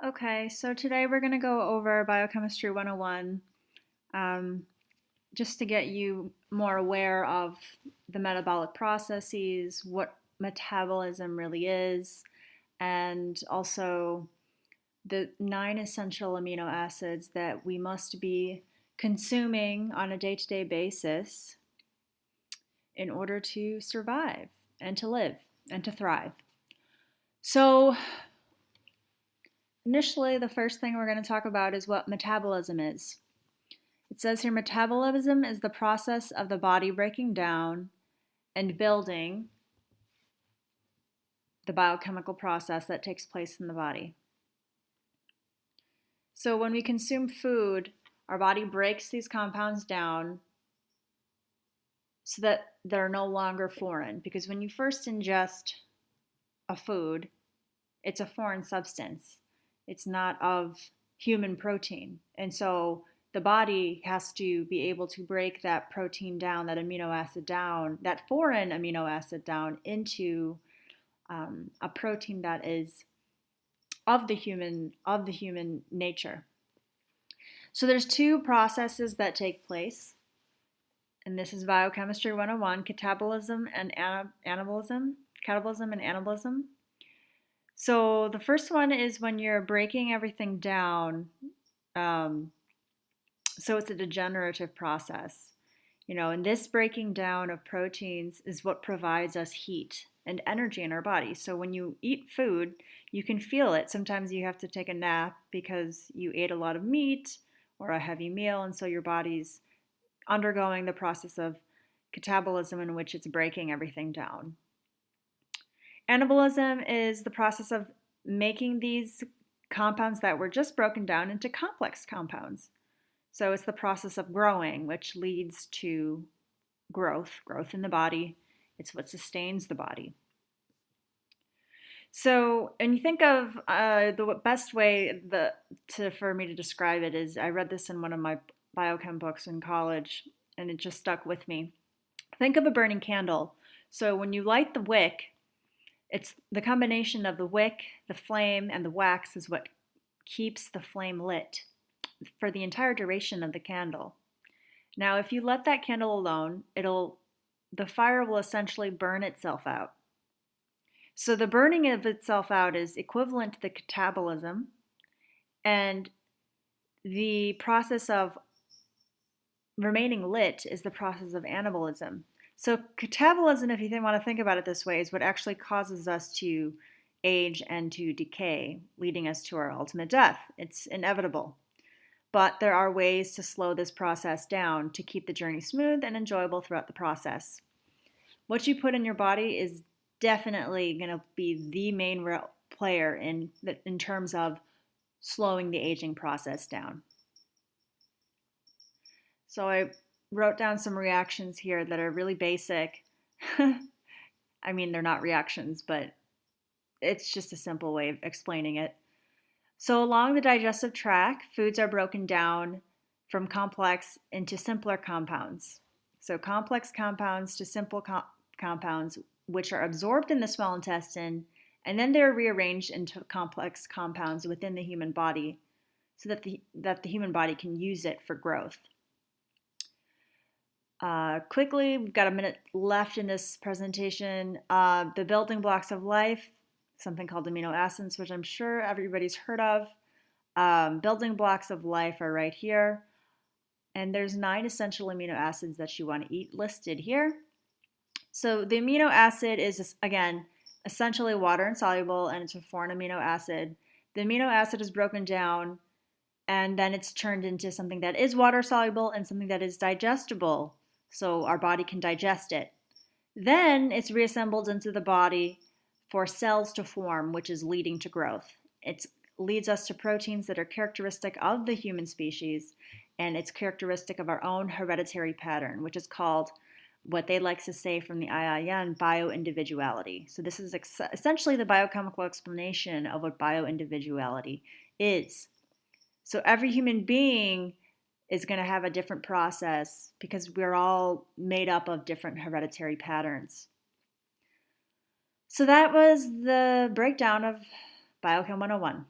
Okay, so today we're going to go over Biochemistry 101, just to get you more aware of the metabolic processes, what metabolism really is, and also the 9 essential amino acids that we must be consuming on a day-to-day basis in order to survive and to live and to thrive. So, initially, the first thing we're going to talk about is what metabolism is. It says here metabolism is the process of the body breaking down and building the biochemical process that takes place in the body. So when we consume food, our body breaks these compounds down so that they're no longer foreign. Because when you first ingest a food, it's a foreign substance. It's not of human protein. And so the body has to be able to break that protein down, that amino acid down, that foreign amino acid down into a protein that is of the human nature. So there's two processes that take place, and this is Biochemistry 101, catabolism and anabolism. Catabolism and anabolism. So the first one is when you're breaking everything down. So it's a degenerative process. And this breaking down of proteins is what provides us heat and energy in our body. So when you eat food, you can feel it. Sometimes you have to take a nap because you ate a lot of meat or a heavy meal, and so your body's undergoing the process of catabolism in which it's breaking everything down. Anabolism is the process of making these compounds that were just broken down into complex compounds. So it's the process of growing, which leads to growth in the body. It's what sustains the body. So, and you think of the best way for me to describe it is, I read this in one of my biochem books in college, and it just stuck with me. Think of a burning candle. So when you light the wick, it's the combination of the wick, the flame, and the wax is what keeps the flame lit for the entire duration of the candle. Now, if you let that candle alone, the fire will essentially burn itself out. So the burning of itself out is equivalent to the catabolism, and the process of remaining lit is the process of anabolism. So catabolism, if you want to think about it this way, is what actually causes us to age and to decay, leading us to our ultimate death. It's inevitable. But there are ways to slow this process down to keep the journey smooth and enjoyable throughout the process. What you put in your body is definitely going to be the main player in terms of slowing the aging process down. So I wrote down some reactions here that are really basic. I mean, they're not reactions, but it's just a simple way of explaining it. So along the digestive tract, foods are broken down from complex into simpler compounds. So complex compounds to simple compounds, which are absorbed in the small intestine, and then they're rearranged into complex compounds within the human body so that the human body can use it for growth. Quickly, we've got a minute left in this presentation. The building blocks of life, something called amino acids, which I'm sure everybody's heard of. Building blocks of life are right here. And there's 9 essential amino acids that you want to eat listed here. So the amino acid is, again, essentially water insoluble, and it's a foreign amino acid. The amino acid is broken down, and then it's turned into something that is water soluble and something that is digestible, so our body can digest it. Then it's reassembled into the body for cells to form, which is leading to growth. It leads us to proteins that are characteristic of the human species, and it's characteristic of our own hereditary pattern, which is called, what they like to say from the IIN, bioindividuality. So this is essentially the biochemical explanation of what bioindividuality is. So every human being is going to have a different process because we're all made up of different hereditary patterns. So that was the breakdown of Biochem 101.